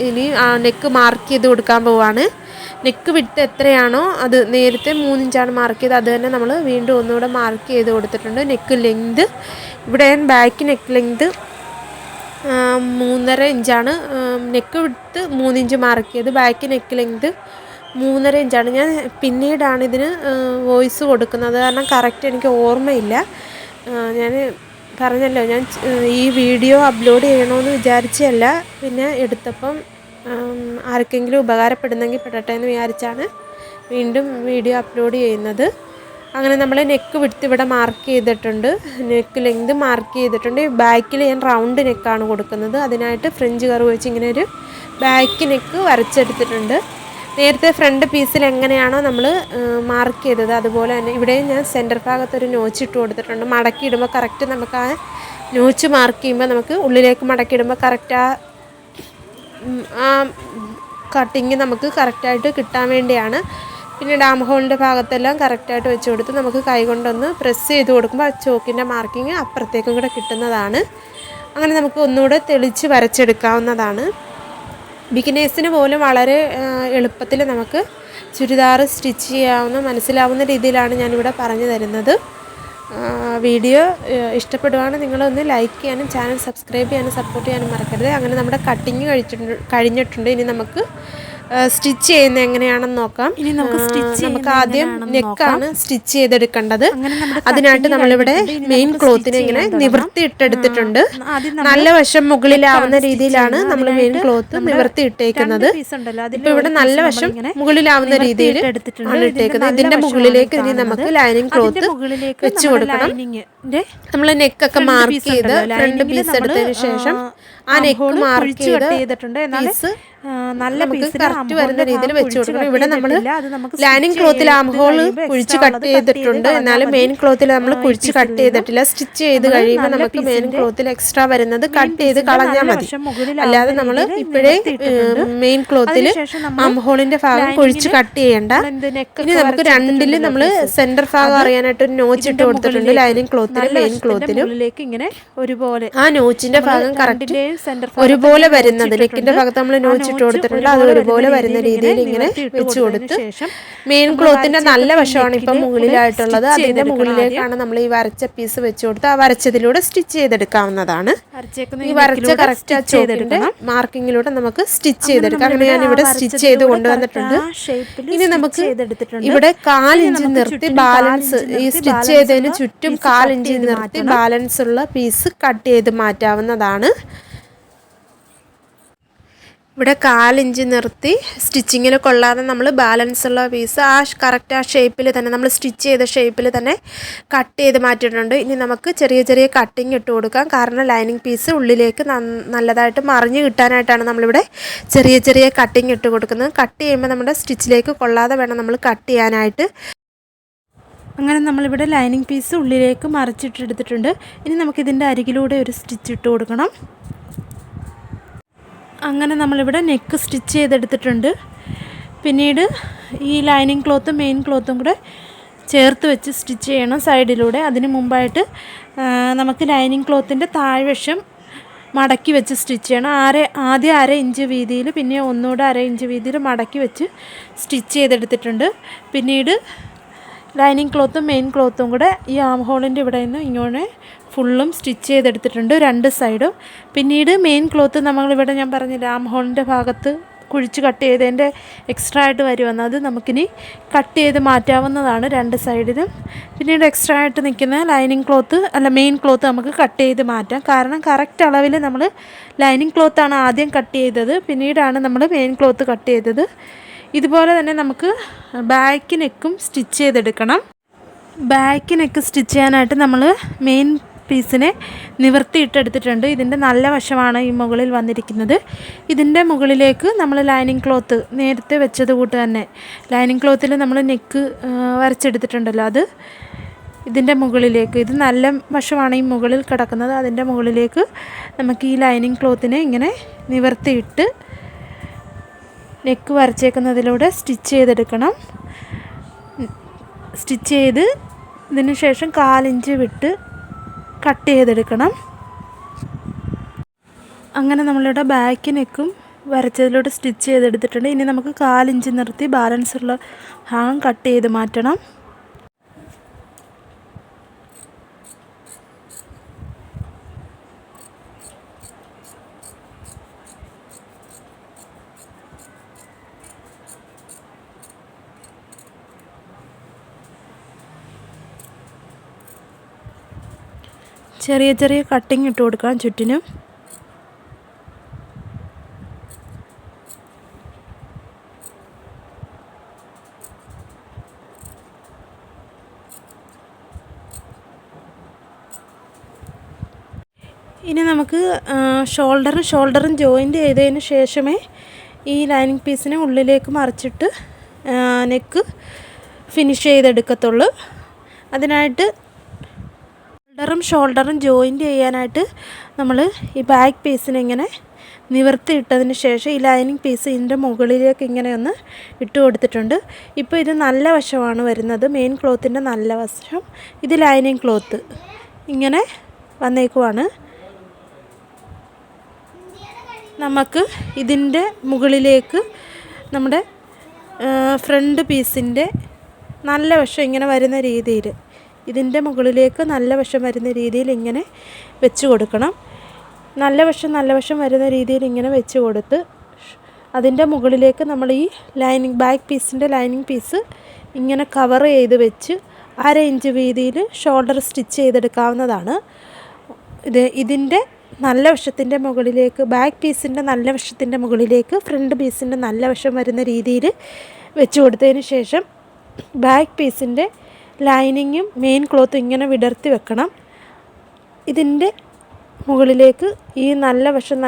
ഇനി നെക്ക് മാർക്ക് ചെയ്ത് കൊടുക്കാൻ പോവുകയാണ്. നെക്ക് വിട്ട് എത്രയാണോ അത് നേരത്തെ 3 ഇഞ്ചാണ് മാർക്ക് ചെയ്ത് അത് തന്നെ നമ്മൾ വീണ്ടും ഒന്നുകൂടെ മാർക്ക് ചെയ്ത് കൊടുത്തിട്ടുണ്ട്. നെക്ക് ലെങ്ത് ഇവിടെ ഞാൻ ബാക്ക് നെക്ക് ലെങ്ത് 3.5 ഇഞ്ചാണ്, നെക്ക് വിട്ട് 3 ഇഞ്ച് മാർക്ക് ചെയ്ത് ബാക്ക് നെക്ക് ലെങ്ത് 3.5 ഇഞ്ചാണ്. ഞാൻ പിന്നീടാണ് ഇതിന് വോയിസ് കൊടുക്കുന്നത്, കാരണം കറക്റ്റ് എനിക്ക് ഓർമ്മയില്ല. ഞാൻ പറഞ്ഞല്ലോ, ഞാൻ ഈ വീഡിയോ അപ്ലോഡ് ചെയ്യണമെന്ന് വിചാരിച്ചല്ല, പിന്നെ എടുത്തപ്പം ആർക്കെങ്കിലും ഉപകാരപ്പെടുന്നെങ്കിൽ പെടട്ടെ എന്ന് വിചാരിച്ചാണ് വീണ്ടും വീഡിയോ അപ്ലോഡ് ചെയ്യുന്നത്. അങ്ങനെ നമ്മൾ നെക്ക് വിട്ട് ഇവിടെ മാർക്ക് ചെയ്തിട്ടുണ്ട്, നെക്ക് ലെങ്ത് മാർക്ക് ചെയ്തിട്ടുണ്ട്. ബാക്കിൽ ഞാൻ റൗണ്ട് നെക്കാണ് കൊടുക്കുന്നത്. അതിനായിട്ട് ഫ്രഞ്ച് കർവ് വെച്ച് ഇങ്ങനെ ഒരു ബാക്ക് നെക്ക് വരച്ചെടുത്തിട്ടുണ്ട്. നേരത്തെ ഫ്രണ്ട് പീസിൽ എങ്ങനെയാണോ നമ്മൾ മാർക്ക് ചെയ്തത് അതുപോലെ തന്നെ ഇവിടെ ഞാൻ സെൻറ്റർ ഭാഗത്തൊരു നോച്ച് ഇട്ട് കൊടുത്തിട്ടുണ്ട്. മടക്കി ഇടുമ്പോൾ കറക്റ്റ് നമുക്ക് ആ നോച്ച് മാർക്ക് ചെയ്യുമ്പോൾ നമുക്ക് ഉള്ളിലേക്ക് മടക്കി ഇടുമ്പോൾ കറക്റ്റ് ആ കട്ടിങ് നമുക്ക് കറക്റ്റായിട്ട് കിട്ടാൻ വേണ്ടിയാണ്. പിന്നെ ഡാം ഹോളിൻ്റെ ഭാഗത്തെല്ലാം കറക്റ്റായിട്ട് വെച്ച് കൊടുത്ത് നമുക്ക് കൈ കൊണ്ടൊന്ന് പ്രസ് ചെയ്ത് കൊടുക്കുമ്പോൾ ആ ചോക്കിൻ്റെ മാർക്കിങ് അപ്പുറത്തേക്കും കൂടെ കിട്ടുന്നതാണ്. അങ്ങനെ നമുക്ക് ഒന്നുകൂടെ തെളിച്ച് വരച്ചെടുക്കാവുന്നതാണ്. ബിഗിനേഴ്സിന് പോലും വളരെ എളുപ്പത്തിൽ നമുക്ക് ചുരിദാർ സ്റ്റിച്ച് ചെയ്യാവുന്ന മനസ്സിലാവുന്ന രീതിയിലാണ് ഞാനിവിടെ പറഞ്ഞു തരുന്നത്. വീഡിയോ ഇഷ്ടപ്പെടുവാണെങ്കിൽ നിങ്ങളൊന്ന് ലൈക്ക് ചെയ്യാനും ചാനൽ സബ്സ്ക്രൈബ് ചെയ്യാനും സപ്പോർട്ട് ചെയ്യാനും മറക്കരുത്. അങ്ങനെ നമ്മുടെ കട്ടിങ് കഴിഞ്ഞിട്ടുണ്ട്. ഇനി നമുക്ക് സ്റ്റിച്ച് ചെയ്യുന്നത് എങ്ങനെയാണെന്ന് നോക്കാം. ഇനി നമുക്ക് ആദ്യം നെക്കാണ് സ്റ്റിച്ച് ചെയ്തെടുക്കേണ്ടത്. അതിനായിട്ട് നമ്മളിവിടെ മെയിൻ ക്ലോത്തിനെ ഇങ്ങനെ നിവർത്തി ഇട്ടെടുത്തിട്ടുണ്ട്. നല്ല വശം മുകളിലാവുന്ന രീതിയിലാണ് നമ്മൾ മെയിൻ ക്ലോത്ത് നിവർത്തി ഇട്ടേക്കുന്നത്. ഇപ്പൊ ഇവിടെ നല്ല വശം മുകളിലാവുന്ന രീതിയിൽ ആണ് ഇട്ടേക്കുന്നത്. ഇതിന്റെ മുകളിലേക്ക് ഇനി നമുക്ക് ലൈനിങ് ക്ലോത്ത് വെച്ച് കൊടുക്കണം. നമ്മൾ നെക്കൊക്കെ മാർക്ക് ചെയ്ത് ഫ്രണ്ട് പീസ് എടുത്തതിന് ശേഷം ആ നെക്ക് മാർക്ക് ചെയ്തിട്ടുണ്ട്. പീസ് നല്ല കറക്റ്റ് വരുന്ന രീതിയിൽ വെച്ച് കൊടുക്കണം. ഇവിടെ നമ്മൾ ലൈനിങ് ക്ലോത്തിൽ ആം ഹോൾ കുഴിച്ച് കട്ട് ചെയ്തിട്ടുണ്ട്, എന്നാലും മെയിൻ ക്ലോത്തിൽ നമ്മൾ കുഴിച്ച് കട്ട് ചെയ്തിട്ടില്ല. സ്റ്റിച്ച് ചെയ്ത് കഴിയുമ്പോൾ നമുക്ക് മെയിൻ ക്ലോത്തിൽ എക്സ്ട്രാ വരുന്നത് കട്ട് ചെയ്ത് കളഞ്ഞാൽ മതി. അല്ലാതെ നമ്മൾ ഇപ്പോഴേ മെയിൻ ക്ലോത്തിൽ ആം ഹോളിന്റെ ഭാഗം കുഴിച്ച് കട്ട് ചെയ്യണ്ട. ഇനി നമുക്ക് രണ്ടില് നമ്മൾ സെന്റർ ഭാഗം അറിയാനായിട്ട് ഒരു നോച്ച് ഇട്ട് കൊടുത്തിട്ടുണ്ട്. ലൈനിങ് ക്ലോത്തിലും മെയിൻ ക്ലോത്തിലും ഇങ്ങനെ ഒരുപോലെ ആ നോച്ചിന്റെ ഭാഗം കറക്റ്റ് ഒരുപോലെ വരുന്നത്. നെക്കിന്റെ ഭാഗത്ത് നമ്മൾ നോച്ച് ഇട്ട് കൊടുത്തിട്ടുണ്ട്. അത് ഒരുപോലെ വരുന്ന രീതിയിൽ ഇങ്ങനെ വെച്ച് കൊടുത്ത് മെയിൻ ക്ലോത്തിൻ്റെ നല്ല വശമാണ് ഇപ്പം മുകളിലായിട്ടുള്ളത്. അതിൻ്റെ മുകളിലേക്കാണ് നമ്മൾ ഈ വരച്ച പീസ് വെച്ച് കൊടുത്ത് ആ വരച്ചതിലൂടെ സ്റ്റിച്ച് ചെയ്തെടുക്കാവുന്നതാണ്. ഈ വരച്ച കറക്റ്റ് ചെയ്തെടുക്കണം. മാർക്കിങ്ങിലൂടെ നമുക്ക് സ്റ്റിച്ച് ചെയ്തെടുക്കാം. അങ്ങനെ ഞാൻ ഇവിടെ സ്റ്റിച്ച് ചെയ്ത് കൊണ്ടുവന്നിട്ടുണ്ട്. ഇനി നമുക്ക് ഇവിടെ 1/4 ഇഞ്ച് നിർത്തി ബാലൻസ് ഈ സ്റ്റിച്ച് ചെയ്തതിന് ചുറ്റും 1/4 ഇഞ്ച് നിർത്തി ബാലൻസ് ഉള്ള പീസ് കട്ട് ചെയ്ത് മാറ്റാവുന്നതാണ്. ഇവിടെ 1/4 ഇഞ്ച് നിർത്തി സ്റ്റിച്ചിങ്ങിൽ കൊള്ളാതെ നമ്മൾ ബാലൻസ് ഉള്ള പീസ് കറക്റ്റ് ആ ഷേപ്പിൽ തന്നെ നമ്മൾ സ്റ്റിച്ച് ചെയ്ത ഷേപ്പിൽ തന്നെ കട്ട് ചെയ്ത് മാറ്റിയിട്ടുണ്ട്. ഇനി നമുക്ക് ചെറിയ ചെറിയ കട്ടിങ് ഇട്ട് കൊടുക്കാം. കാരണം ലൈനിങ് പീസ് ഉള്ളിലേക്ക് നല്ലതായിട്ട് മറിഞ്ഞ് കിട്ടാനായിട്ടാണ് നമ്മളിവിടെ ചെറിയ ചെറിയ കട്ടിങ് ഇട്ട് കൊടുക്കുന്നത്. കട്ട് ചെയ്യുമ്പോൾ നമ്മുടെ സ്റ്റിച്ചിലേക്ക് കൊള്ളാതെ വേണം നമ്മൾ കട്ട് ചെയ്യാനായിട്ട്. അങ്ങനെ നമ്മളിവിടെ ലൈനിങ് പീസ് ഉള്ളിലേക്ക് മറിച്ചിട്ടെടുത്തിട്ടുണ്ട്. ഇനി നമുക്കിതിൻ്റെ അരികിലൂടെ ഒരു സ്റ്റിച്ച് ഇട്ട് കൊടുക്കണം. അങ്ങനെ നമ്മളിവിടെ നെക്ക് സ്റ്റിച്ച് ചെയ്തെടുത്തിട്ടുണ്ട്. പിന്നീട് ഈ ലൈനിങ് ക്ലോത്തും മെയിൻ ക്ലോത്തും കൂടെ ചേർത്ത് വെച്ച് സ്റ്റിച്ച് ചെയ്യണം സൈഡിലൂടെ. അതിന് മുമ്പായിട്ട് നമുക്ക് ലൈനിങ് ക്ലോത്തിൻ്റെ താഴ്വശം മടക്കി വെച്ച് സ്റ്റിച്ച് ചെയ്യണം. ആദ്യം 1/2 ഇഞ്ച് വീതിയിൽ പിന്നെ ഒന്നുകൂടെ 1/2 ഇഞ്ച് വീതിയിൽ മടക്കി വെച്ച് സ്റ്റിച്ച് ചെയ്തെടുത്തിട്ടുണ്ട്. പിന്നീട് ലൈനിങ് ക്ലോത്തും മെയിൻ ക്ലോത്തും കൂടെ ഈ ആം ഹോളിൻ്റെ ഇവിടെ നിന്ന് ഇങ്ങനെ ഫുള്ളും സ്റ്റിച്ച് ചെയ്തെടുത്തിട്ടുണ്ട് 2 സൈഡും. പിന്നീട് മെയിൻ ക്ലോത്ത് നമ്മളിവിടെ ഞാൻ പറഞ്ഞില്ല ആം ഹോളിൻ്റെ ഭാഗത്ത് കുഴിച്ച് കട്ട് ചെയ്തതിൻ്റെ എക്സ്ട്രാ ആയിട്ട് വരുമെന്ന് അത് നമുക്കിനി കട്ട് ചെയ്ത് മാറ്റാവുന്നതാണ് 2 സൈഡിലും. പിന്നീട് എക്സ്ട്രാ ആയിട്ട് നിൽക്കുന്ന ലൈനിങ് ക്ലോത്ത് മെയിൻ ക്ലോത്ത് നമുക്ക് കട്ട് ചെയ്ത് മാറ്റാം. കാരണം കറക്റ്റ് അളവിൽ നമ്മൾ ലൈനിങ് ക്ലോത്താണ് ആദ്യം കട്ട് ചെയ്തത്, പിന്നീടാണ് നമ്മൾ മെയിൻ ക്ലോത്ത് കട്ട് ചെയ്തത്. ഇതുപോലെ തന്നെ നമുക്ക് ബാക്ക് നെക്കും സ്റ്റിച്ച് ചെയ്തെടുക്കണം. ബാക്ക് നെക്ക് സ്റ്റിച്ച് ചെയ്യാനായിട്ട് നമ്മൾ മെയിൻ പീസിനെ നിവർത്തിയിട്ടെടുത്തിട്ടുണ്ട്. ഇതിൻ്റെ നല്ല വശമാണ് ഈ മുകളിൽ വന്നിരിക്കുന്നത്. ഇതിൻ്റെ മുകളിലേക്ക് നമ്മൾ ലൈനിങ് ക്ലോത്ത് നേരത്തെ വെച്ചത് കൂട്ട് തന്നെ ലൈനിങ് ക്ലോത്തിൽ നമ്മൾ നെക്ക് വരച്ചെടുത്തിട്ടുണ്ടല്ലോ, അത് ഇതിൻ്റെ മുകളിലേക്ക്, ഇത് നല്ല വശമാണ് ഈ മുകളിൽ കിടക്കുന്നത്, അതിൻ്റെ മുകളിലേക്ക് നമുക്ക് ഈ ലൈനിങ് ക്ലോത്തിനെ ഇങ്ങനെ നിവർത്തിയിട്ട് നെക്ക് വരച്ചേക്കുന്നതിലൂടെ സ്റ്റിച്ച് ചെയ്തെടുക്കണം. സ്റ്റിച്ച് ചെയ്ത് ഇതിന് ശേഷം 1/4 ഇഞ്ച് വിട്ട് കട്ട് ചെയ്തെടുക്കണം. അങ്ങനെ നമ്മളിവിടെ ബാക്ക് നെക്കും വരച്ചതിലൂടെ സ്റ്റിച്ച് ചെയ്തെടുത്തിട്ടുണ്ട്. ഇനി നമുക്ക് 1/4 ഇഞ്ച് നിർത്തി ബാലൻസ് ഉള്ള ഭാഗം കട്ട് ചെയ്ത് മാറ്റണം. ചെറിയ ചെറിയ കട്ടിങ് ഇട്ട് കൊടുക്കാം ചുറ്റിനും. ഇനി നമുക്ക് ഷോൾഡറും ജോയിൻ്റ് ചെയ്തതിന് ശേഷമേ ഈ ലൈനിങ് പീസിനെ ഉള്ളിലേക്ക് മറിച്ചിട്ട് നെക്ക് ഫിനിഷ് ചെയ്തെടുക്കത്തുള്ളൂ. അതിനായിട്ട് ഷോൾഡറും ജോയിൻ്റ് ചെയ്യാനായിട്ട് നമ്മൾ ഈ ബാക്ക് പീസിനെ ഇങ്ങനെ നിവർത്തി ഇട്ടതിന് ശേഷം ഈ ലൈനിങ് പീസ് ഇതിൻ്റെ മുകളിലേക്ക് ഇങ്ങനെ ഒന്ന് ഇട്ട് കൊടുത്തിട്ടുണ്ട്. ഇപ്പോൾ ഇത് നല്ല വശമാണ് വരുന്നത്, മെയിൻ ക്ലോത്തിൻ്റെ നല്ല വശം. ഇത് ലൈനിങ് ക്ലോത്ത് ഇങ്ങനെ വന്നേക്കുവാണ്. നമുക്ക് ഇതിൻ്റെ മുകളിലേക്ക് നമ്മുടെ ഫ്രണ്ട് പീസിൻ്റെ നല്ല വശം ഇങ്ങനെ വരുന്ന രീതിയിൽ, ഇതിൻ്റെ മുകളിലേക്ക് നല്ല വശം വരുന്ന രീതിയിൽ ഇങ്ങനെ വെച്ച് കൊടുക്കണം. നല്ല വശം വരുന്ന രീതിയിൽ ഇങ്ങനെ വെച്ച് കൊടുത്ത് അതിൻ്റെ മുകളിലേക്ക് നമ്മൾ ഈ ബാക്ക് പീസിൻ്റെ ലൈനിങ് പീസ് ഇങ്ങനെ കവർ ചെയ്ത് വെച്ച് 1/2 ഇഞ്ച് വീതിയിൽ ഷോൾഡർ സ്റ്റിച്ച് ചെയ്തെടുക്കാവുന്നതാണ്. ഇതിൻ്റെ നല്ല വശത്തിൻ്റെ മുകളിലേക്ക്, ബാക്ക് പീസിൻ്റെ നല്ല വശത്തിൻ്റെ മുകളിലേക്ക് ഫ്രണ്ട് പീസിൻ്റെ നല്ല വശം വരുന്ന രീതിയിൽ വെച്ച് കൊടുത്തതിന് ശേഷം ബാക്ക് പീസിൻ്റെ ലൈനിങ്ങും മെയിൻ ക്ലോത്തും ഇങ്ങനെ വിടർത്തി വെക്കണം. ഇതിൻ്റെ മുകളിലേക്ക് ഈ നല്ല വശം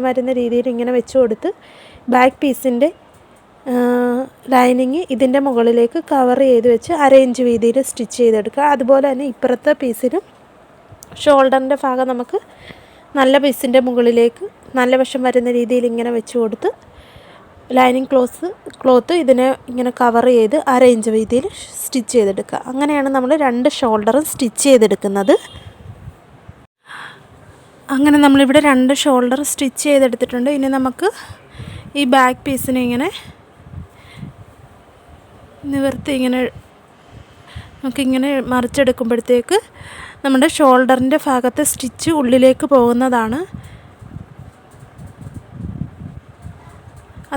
വരുന്ന രീതിയിൽ ഇങ്ങനെ വെച്ച് കൊടുത്ത് ബാക്ക് പീസിൻ്റെ ലൈനിങ് ഇതിൻ്റെ മുകളിലേക്ക് കവർ ചെയ്ത് വെച്ച് 1/2 ഇഞ്ച് വീതിയിൽ സ്റ്റിച്ച് ചെയ്തെടുക്കുക. അതുപോലെ തന്നെ ഇപ്പുറത്തെ പീസിനും ഷോൾഡറിൻ്റെ ഭാഗം നമുക്ക് നല്ല പീസിൻ്റെ മുകളിലേക്ക് നല്ല വശം വരുന്ന രീതിയിൽ ഇങ്ങനെ വെച്ച് കൊടുത്ത് ലൈനിങ് ക്ലോത്ത് ഇതിനെ ഇങ്ങനെ കവർ ചെയ്ത് 1/2 ഇഞ്ച് വീതിയിൽ സ്റ്റിച്ച് ചെയ്തെടുക്കുക. അങ്ങനെയാണ് നമ്മൾ 2 ഷോൾഡറും സ്റ്റിച്ച് ചെയ്തെടുക്കുന്നത്. അങ്ങനെ നമ്മളിവിടെ 2 ഷോൾഡർ സ്റ്റിച്ച് ചെയ്തെടുത്തിട്ടുണ്ട്. ഇനി നമുക്ക് ഈ ബാക്ക് പീസിനെ ഇങ്ങനെ നിവർത്തി ഇങ്ങനെ നമുക്കിങ്ങനെ മറിച്ചെടുക്കുമ്പോഴത്തേക്ക് നമ്മുടെ ഷോൾഡറിൻ്റെ ഭാഗത്തെ സ്റ്റിച്ച് ഉള്ളിലേക്ക് പോകുന്നതാണ്.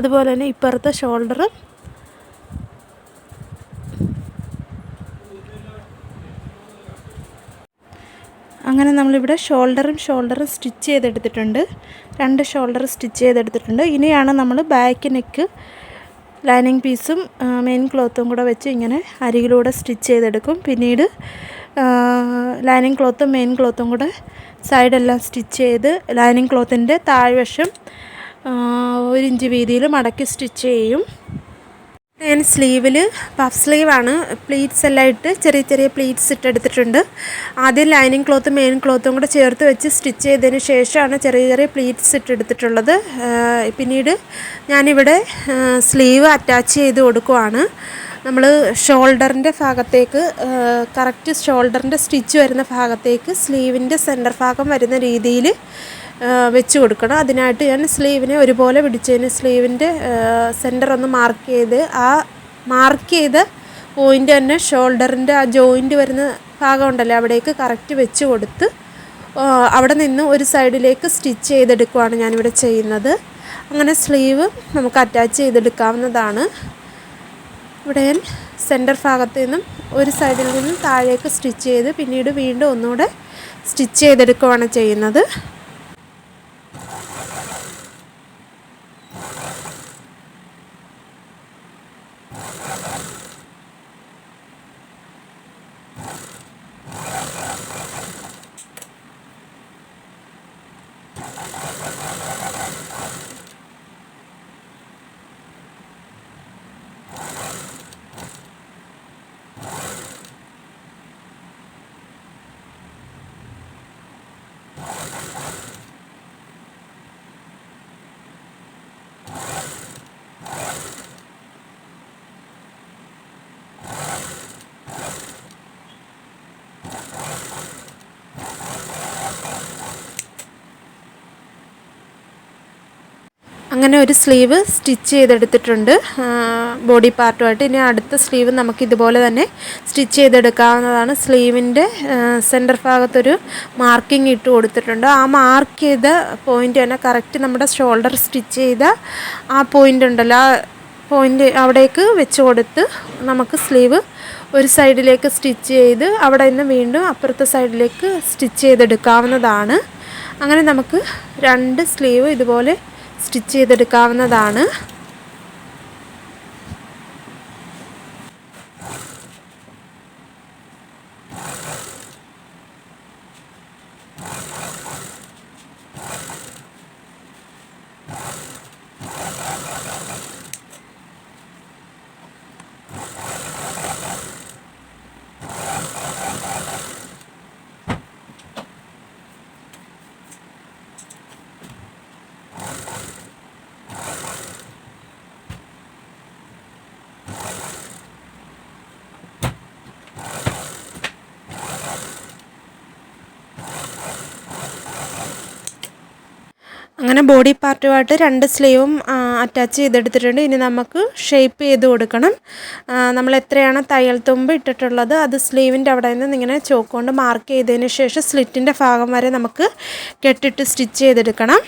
അതുപോലെ തന്നെ ഇപ്പുറത്തെ ഷോൾഡർ അങ്ങനെ നമ്മളിവിടെ ഷോൾഡറും സ്റ്റിച്ച് ചെയ്തെടുത്തിട്ടുണ്ട്. 2 ഷോൾഡർ സ്റ്റിച്ച് ചെയ്തെടുത്തിട്ടുണ്ട്. ഇനിയാണ് നമ്മൾ ബാക്ക് നെക്ക് ലൈനിങ് പീസും മെയിൻ ക്ലോത്തും കൂടെ വെച്ച് ഇങ്ങനെ അരികിലൂടെ സ്റ്റിച്ച് ചെയ്തെടുക്കും. പിന്നീട് ലൈനിങ് ക്ലോത്തും മെയിൻ ക്ലോത്തും കൂടെ സൈഡെല്ലാം സ്റ്റിച്ച് ചെയ്ത് ലൈനിങ് ക്ലോത്തിൻ്റെ താഴ്വശം 1 ഇഞ്ച് വീതിയിൽ മടക്കി സ്റ്റിച്ച് ചെയ്യും. ഞാൻ സ്ലീവിൽ പഫ് സ്ലീവാണ്, പ്ലീറ്റ്സ് എല്ലാം ഇട്ട് ചെറിയ പ്ലീറ്റ്സ് ഇട്ടെടുത്തിട്ടുണ്ട്. ആദ്യം ലൈനിങ് ക്ലോത്തും മെയിൻ ക്ലോത്തും കൂടെ ചേർത്ത് വെച്ച് സ്റ്റിച്ച് ചെയ്തതിന് ശേഷമാണ് ചെറിയ പ്ലീറ്റ്സ് ഇട്ടെടുത്തിട്ടുള്ളത്. പിന്നീട് ഞാനിവിടെ സ്ലീവ് അറ്റാച്ച് ചെയ്ത് കൊടുക്കുവാണ്. നമ്മൾ ഷോൾഡറിൻ്റെ ഭാഗത്തേക്ക് കറക്റ്റ് ഷോൾഡറിൻ്റെ സ്റ്റിച്ച് വരുന്ന ഭാഗത്തേക്ക് സ്ലീവിൻ്റെ സെൻറ്റർ ഭാഗം വരുന്ന രീതിയിൽ വെച്ച് കൊടുക്കണം. അതിനായിട്ട് ഞാൻ സ്ലീവിനെ ഒരുപോലെ പിടിച്ചതിന് സ്ലീവിൻ്റെ സെൻറ്റർ ഒന്ന് മാർക്ക് ചെയ്ത് ആ മാർക്ക് ചെയ്ത പോയിൻ്റ് തന്നെ ഷോൾഡറിൻ്റെ ആ ജോയിൻ്റ് വരുന്ന ഭാഗം ഉണ്ടല്ലോ അവിടേക്ക് കറക്റ്റ് വെച്ച് കൊടുത്ത് അവിടെ നിന്ന് ഒരു സൈഡിലേക്ക് സ്റ്റിച്ച് ചെയ്തെടുക്കുകയാണ് ഞാനിവിടെ ചെയ്യുന്നത്. അങ്ങനെ സ്ലീവ് നമുക്ക് അറ്റാച്ച് ചെയ്തെടുക്കാവുന്നതാണ്. ഇവിടെ ഞാൻ സെൻറ്റർ ഭാഗത്ത് നിന്നും ഒരു സൈഡിൽ നിന്നും താഴേക്ക് സ്റ്റിച്ച് ചെയ്ത് പിന്നീട് വീണ്ടും ഒന്നുകൂടെ സ്റ്റിച്ച് ചെയ്തെടുക്കുകയാണ് ചെയ്യുന്നത്. അങ്ങനെ ഒരു സ്ലീവ് സ്റ്റിച്ച് ചെയ്തെടുത്തിട്ടുണ്ട് ബോഡി പാർട്ടുമായിട്ട്. ഇനി അടുത്ത സ്ലീവ് നമുക്ക് ഇതുപോലെ തന്നെ സ്റ്റിച്ച് ചെയ്തെടുക്കാവുന്നതാണ്. സ്ലീവിൻ്റെ സെൻറ്റർ ഭാഗത്തൊരു മാർക്കിംഗ് ഇട്ട് കൊടുത്തിട്ടുണ്ട്. ആ മാർക്ക് ചെയ്ത പോയിൻ്റ് തന്നെ കറക്റ്റ് നമ്മുടെ ഷോൾഡർ സ്റ്റിച്ച് ചെയ്ത ആ പോയിൻ്റ് ഉണ്ടല്ലോ, ആ പോയിൻ്റ് അവിടേക്ക് വെച്ച് കൊടുത്ത് നമുക്ക് സ്ലീവ് ഒരു സൈഡിലേക്ക് സ്റ്റിച്ച് ചെയ്ത് അവിടെ നിന്ന് വീണ്ടും അപ്പുറത്തെ സൈഡിലേക്ക് സ്റ്റിച്ച് ചെയ്തെടുക്കാവുന്നതാണ്. അങ്ങനെ നമുക്ക് 2 സ്ലീവ് ഇതുപോലെ സ്റ്റിച്ച് ചെയ്തെടുക്കാവുന്നതാണ്. അങ്ങനെ ബോഡി പാർട്ടുമായിട്ട് 2 സ്ലീവും അറ്റാച്ച് ചെയ്തെടുത്തിട്ടുണ്ട്. ഇനി നമുക്ക് ഷേപ്പ് ചെയ്ത് കൊടുക്കണം. നമ്മൾ എത്രയാണ് തയ്യൽ തുമ്പ് ഇട്ടിട്ടുള്ളത് അത് സ്ലീവിൻ്റെ അവിടെ നിന്ന് ഇങ്ങനെ ചോക്ക് കൊണ്ട് മാർക്ക് ചെയ്തതിന് ശേഷം സ്ലിറ്റിൻ്റെ ഭാഗം വരെ നമുക്ക് കെട്ടിട്ട് സ്റ്റിച്ച് ചെയ്തെടുക്കണം.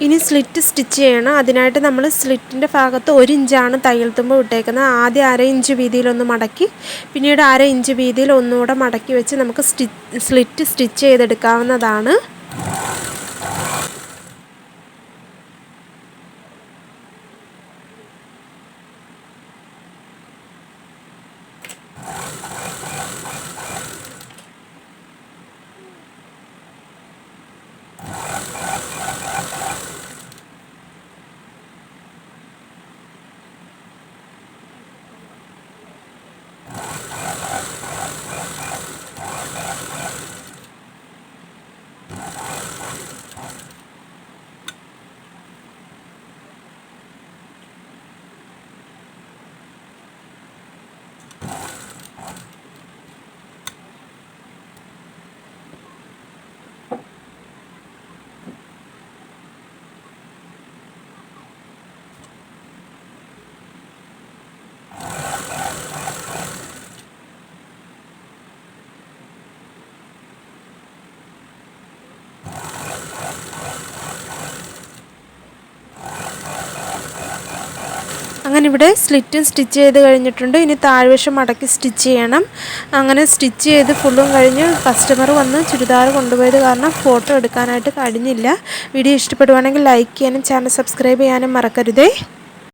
ഇനി സ്ലിറ്റ് സ്റ്റിച്ച് ചെയ്യണം. അതിനായിട്ട് നമ്മൾ സ്ലിറ്റിൻ്റെ ഭാഗത്ത് 1 ഇഞ്ചാണ് തയ്യൽ തുമ്പ് വിട്ടേക്കുന്നത്. ആദ്യം 1/2 ഇഞ്ച് വീതിയിലൊന്ന് മടക്കി പിന്നീട് 1/2 ഇഞ്ച് വീതിയിൽ ഒന്നുകൂടെ മടക്കി വെച്ച് നമുക്ക് സ്ലിറ്റ് സ്റ്റിച്ച് ചെയ്തെടുക്കാവുന്നതാണ്. അങ്ങനെ ഇവിടെ സ്ലിറ്റും സ്റ്റിച്ച് ചെയ്ത് കഴിഞ്ഞിട്ടുണ്ട്. ഇനി താഴ്വശം മടക്കി സ്റ്റിച്ച് ചെയ്യണം. അങ്ങനെ സ്റ്റിച്ച് ചെയ്ത് ഫുള്ളും കഴിഞ്ഞ് കസ്റ്റമർ വന്ന് ചുരിദാർ കൊണ്ടുപോയത് കാരണം ഫോട്ടോ എടുക്കാനായിട്ട് കഴിഞ്ഞില്ല. വീഡിയോ ഇഷ്ടപ്പെടുവാണെങ്കിൽ ലൈക്ക് ചെയ്യാനും ചാനൽ സബ്സ്ക്രൈബ് ചെയ്യാനും മറക്കരുതേ.